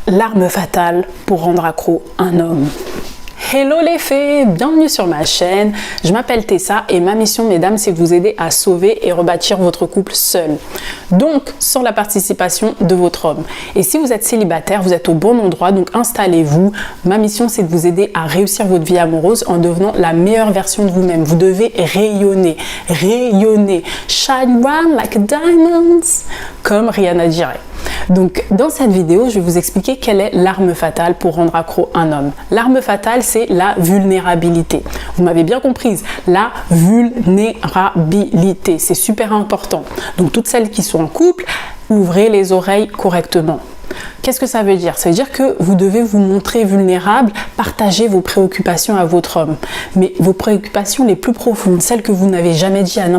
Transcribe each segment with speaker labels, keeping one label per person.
Speaker 1: L'arme fatale pour rendre accro un homme. Hello les fées, bienvenue sur ma chaîne. Je m'appelle Tessa et ma mission, mesdames, c'est de vous aider à sauver et rebâtir votre couple seul. Donc, sans la participation de votre homme. Et si vous êtes célibataire, vous êtes au bon endroit, donc installez-vous. Ma mission, c'est de vous aider à réussir votre vie amoureuse en devenant la meilleure version de vous-même. Vous devez rayonner, rayonner. Shine bright like a diamond, comme Rihanna dirait. Donc, dans cette vidéo, je vais vous expliquer quelle est l'arme fatale pour rendre accro un homme. L'arme fatale, c'est la vulnérabilité. Vous m'avez bien comprise, la vulnérabilité, c'est super important. Donc, toutes celles qui sont en couple, ouvrez les oreilles correctement. Qu'est-ce que ça veut dire? Ça veut dire que vous devez vous montrer vulnérable, partager vos préoccupations à votre homme. Mais vos préoccupations les plus profondes, celles que vous n'avez jamais dit à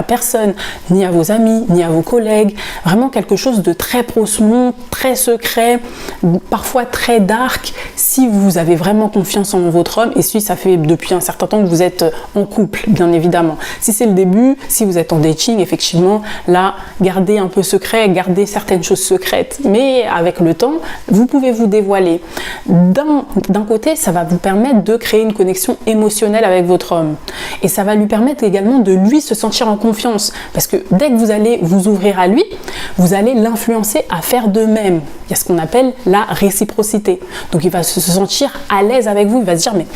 Speaker 1: personne, ni à vos amis, ni à vos collègues. Vraiment quelque chose de très profond, très secret, parfois très dark, si vous avez vraiment confiance en votre homme et si ça fait depuis un certain temps que vous êtes en couple, bien évidemment. Si c'est le début, si vous êtes en dating, effectivement, là, gardez un peu secret, gardez certaines choses secrètes. Mais avec le temps, vous pouvez vous dévoiler. D'un côté, ça va vous permettre de créer une connexion émotionnelle avec votre homme. Et ça va lui permettre également de lui se sentir en confiance. Parce que dès que vous allez vous ouvrir à lui, vous allez l'influencer à faire de même. Il y a ce qu'on appelle la réciprocité. Donc il va se sentir à l'aise avec vous. Il va se dire, mais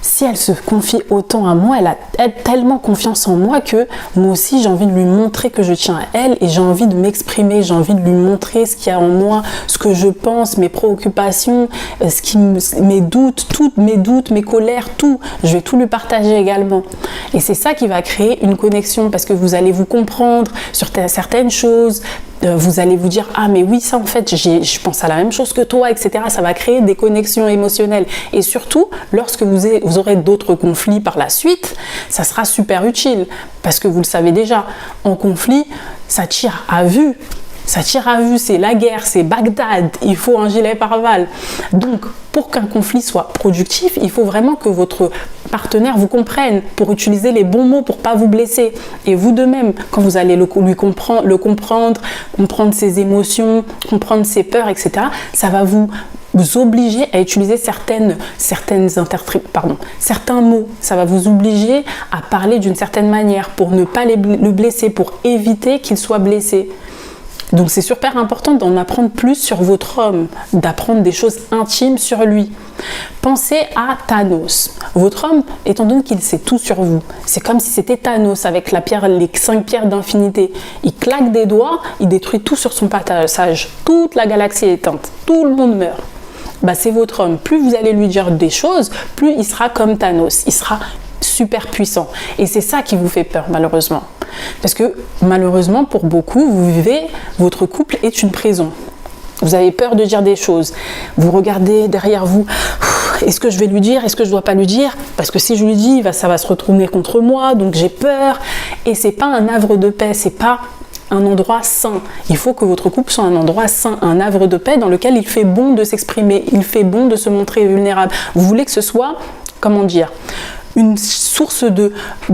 Speaker 1: si elle se confie autant à moi, elle a tellement confiance en moi que moi aussi j'ai envie de lui montrer que je tiens à elle et j'ai envie de m'exprimer, j'ai envie de lui montrer ce qu'il y a en moi, ce que je pense, mes préoccupations, mes doutes, mes colères, tout. Je vais tout lui partager également. Et c'est ça qui va créer une connexion parce que vous allez vous comprendre sur certaines choses. Vous allez vous dire, ah mais oui, ça en fait, je pense à la même chose que toi, etc. Ça va créer des connexions émotionnelles. Et surtout, lorsque vous aurez d'autres conflits par la suite, ça sera super utile. Parce que vous le savez déjà, en conflit, ça tire à vue. Ça tire à vue, c'est la guerre, c'est Bagdad, il faut un gilet pare-balles. Donc, pour qu'un conflit soit productif, il faut vraiment que votre partenaire vous comprenne pour utiliser les bons mots pour ne pas vous blesser. Et vous de même, quand vous allez le comprendre ses émotions, comprendre ses peurs, etc., ça va vous obliger à utiliser certains mots. Ça va vous obliger à parler d'une certaine manière pour ne pas le blesser, pour éviter qu'il soit blessé. Donc c'est super important d'en apprendre plus sur votre homme, d'apprendre des choses intimes sur lui. Pensez à Thanos. Votre homme, étant donné qu'il sait tout sur vous, c'est comme si c'était Thanos avec les 5 pierres d'infinité. Il claque des doigts, il détruit tout sur son passage. Toute la galaxie est éteinte, tout le monde meurt. Bah, c'est votre homme. Plus vous allez lui dire des choses, plus il sera comme Thanos. Il sera super puissant. Et c'est ça qui vous fait peur, malheureusement. Parce que, malheureusement, pour beaucoup, votre couple est une prison. Vous avez peur de dire des choses. Vous regardez derrière vous. Est-ce que je vais lui dire? Est-ce que je ne dois pas lui dire? Parce que si je lui dis, ça va se retourner contre moi, donc j'ai peur. Et c'est pas un havre de paix, c'est pas un endroit sain. Il faut que votre couple soit un endroit sain, un havre de paix dans lequel il fait bon de s'exprimer, il fait bon de se montrer vulnérable. Vous voulez que ce soit, comment dire, une source de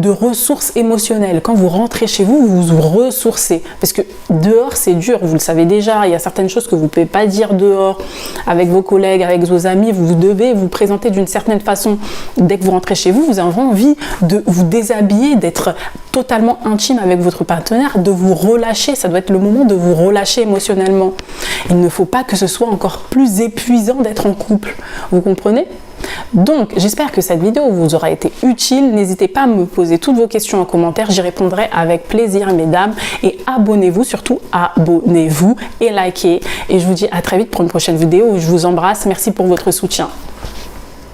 Speaker 1: ressources émotionnelles. Quand vous rentrez chez vous, vous vous ressourcez. Parce que dehors, c'est dur, vous le savez déjà. Il y a certaines choses que vous ne pouvez pas dire dehors avec vos collègues, avec vos amis. Vous devez vous présenter d'une certaine façon. Dès que vous rentrez chez vous, vous avez envie de vous déshabiller, d'être totalement intime avec votre partenaire, de vous relâcher. Ça doit être le moment de vous relâcher émotionnellement. Il ne faut pas que ce soit encore plus épuisant d'être en couple. Vous comprenez ? Donc, j'espère que cette vidéo vous aura été utile. N'hésitez pas à me poser toutes vos questions en commentaire. J'y répondrai avec plaisir, mesdames. Et abonnez-vous, surtout abonnez-vous et likez. Et je vous dis à très vite pour une prochaine vidéo. Je vous embrasse. Merci pour votre soutien.